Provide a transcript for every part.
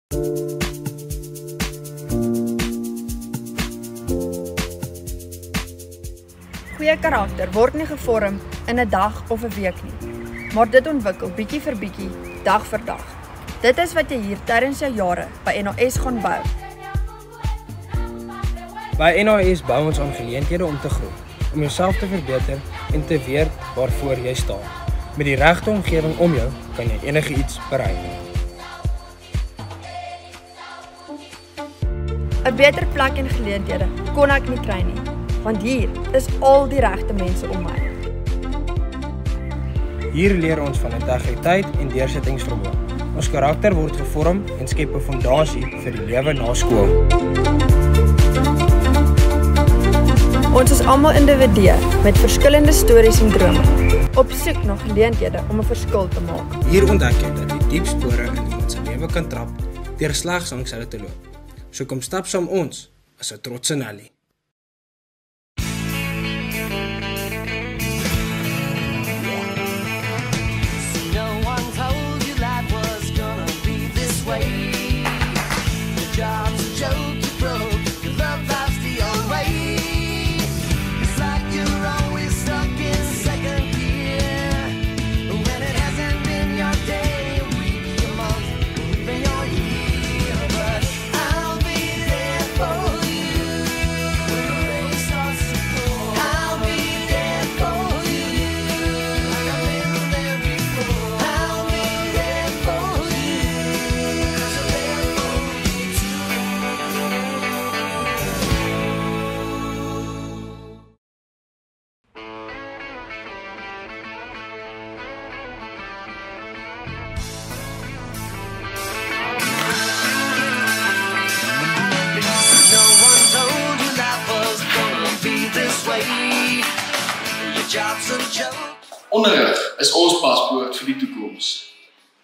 Goeie karakter word nie gevorm in 'n dag of 'n week nie, maar dit ontwikkel bietjie vir bietjie, dag vir dag. Dit is wat jy hier tydens jou jare by NHS gaan bou. By NHS bou ons aan geleenthede om te groei, om jouself te verbeter en te weet waarvoor jy staan. Met die regte omgewing om jou kan jy enigiets bereik. 'n Beter plek en geleenthede kon ek nie kry nie, want hier is al die regte mense om my. Hier leer ons van integriteit en deursettingsvermoë. Ons karakter word gevorm en skep 'n fondasie vir die lewe na skool. Ons is almal individue met verskillende stories en drome, op soek na geleenthede om 'n verskil te maak. Hier ontdek jy dat jy diep spore in iemand se lewe kan trap deur slegs langs hulle te loop. So kom stap saam ons as 'n trotse Nelly. Onderrig is ons paspoort vir die toekoms.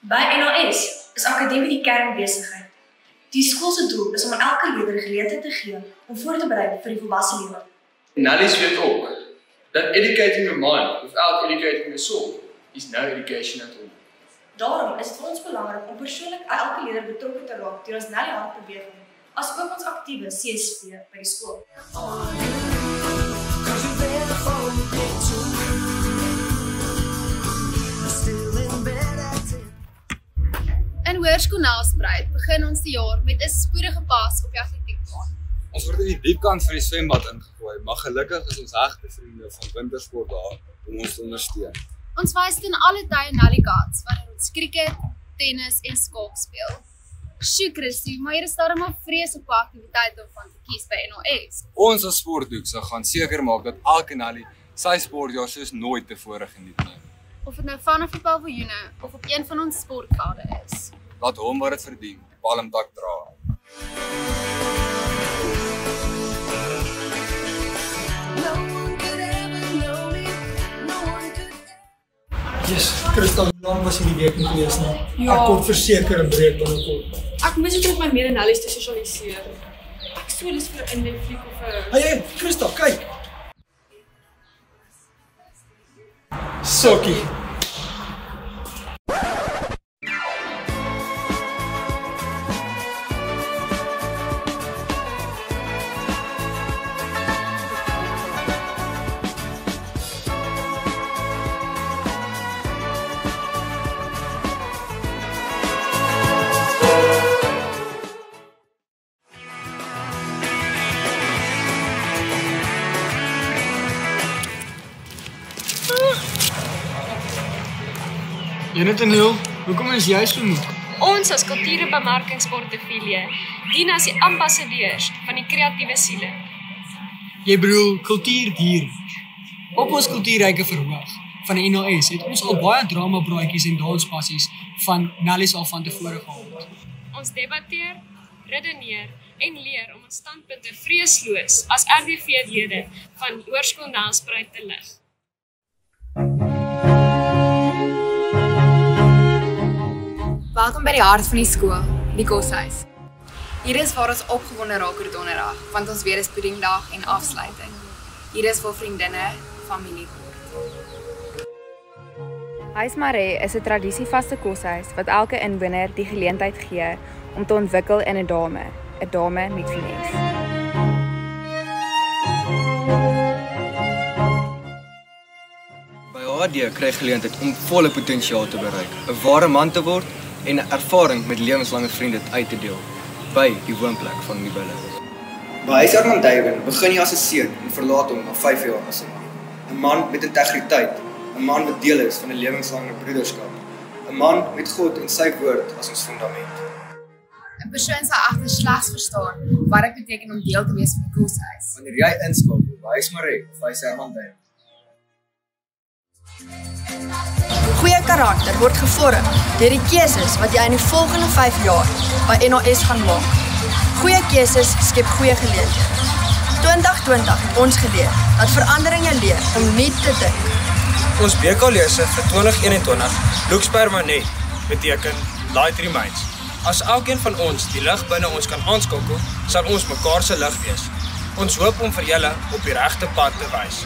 By NHS is akademie die kernbesigheid. Die skool se doel is om aan elke leerder geleentheid te gee om voor te berei vir die volwasse lewe. Nellies weet ook that educating your mind without educating your soul is no education at all. Daarom is dit vir ons belangrik om persoonlik aan elke leerder betrokke te raak deur ons Nelly Hartbeweging, asook ons aktiewe CSV by die skool. In Hoërskool Nelspruit begin ons die jaar met 'n spoedige pas op die atletiekbaan. Ons word in die diepkant vir die swembad ingegooi, maar gelukkig is ons regte vriende van wintersport daar om ons te ondersteun. Ons wys ten alle tye Nelly Cards wanneer ons krieket, tennis en skaak speel. Sjoe Christie, maar hier is darem 'n vreeslike aktiwiteit om van te kies by NHS. Ons as sportdoekse gaan seker maak dat elke Nelly sy sportjaar soos nooit tevore geniet nie. Of dit nou vanaf die paviljoene of op een van ons sportvelde is. Laat hom wat dit verdien, die palmdak dra. Yes, Christel, hoe lang was hierdie week nie gewees nie? Ek kon verseker 'n breek binnekort. Ek mis dit met my mede-Nellies te sosialiseer. Ek so lus vir 'n Netflix of 'n... Hey, Christel, kyk! Sokkie. Jonathan, hoekom is jy so moeg? Ons as Kultuur en Bemarkingsportefeulje dien as die ambassadeurs van die kreatiewe siele. Jy bedoel kultuur hier. Op ons kultuurryke verhoog van die NHS het ons al baie dramabraadjies en danspassies van Nellies al van tevore gehad. Ons debatteer, redeneer en leer om ons standpunte vreesloos as RDV-lede van Hoërskool Nelspruit te lig. Welkom by die hart van die skool, die koshuis. Hier is waar ons opgewonde raak oor donderdag, want ons weer is puddingdag en afsluiting. Hier is waar vriendinne, familie word. Huis Maree is 'n tradisievaste koshuis wat elke inwoner die geleentheid gee om te ontwikkel in 'n dame met finesse. By HD kry jy geleentheid om volle potensiaal te bereik, 'n ware man te word en 'n ervaring met lewenslange vriende uit te deel by die woonplek van Nibelle. By Huis Armand Duiven begin jy as 'n seun en verlaat hom na 5 jaar as 'n man. 'n Man met integriteit, 'n man wat deel is van 'n lewenslange broederskap, 'n man met God en sy woord as ons fundament. 'n Persoon sal egter slegs verstaan wat dit beteken om deel te wees van die koshuis. Wanneer jy inskakel by Huis Marie of Huis Armand Duiven. Goeie karakter word gevorm deur die keuses wat jy in die volgende 5 jaar by NAS gaan maak. Goeie keuses skep goeie geleenthede. 2020 het ons geleer dat verandering jou leer om nie te dink. Ons BK-lese vir 2021 looks permanent beteken light remains. As elkeen van ons die lig binne ons kan aanskakel, sal ons mekaar se lig wees. Ons hoop om vir julle op die regte pad te wys.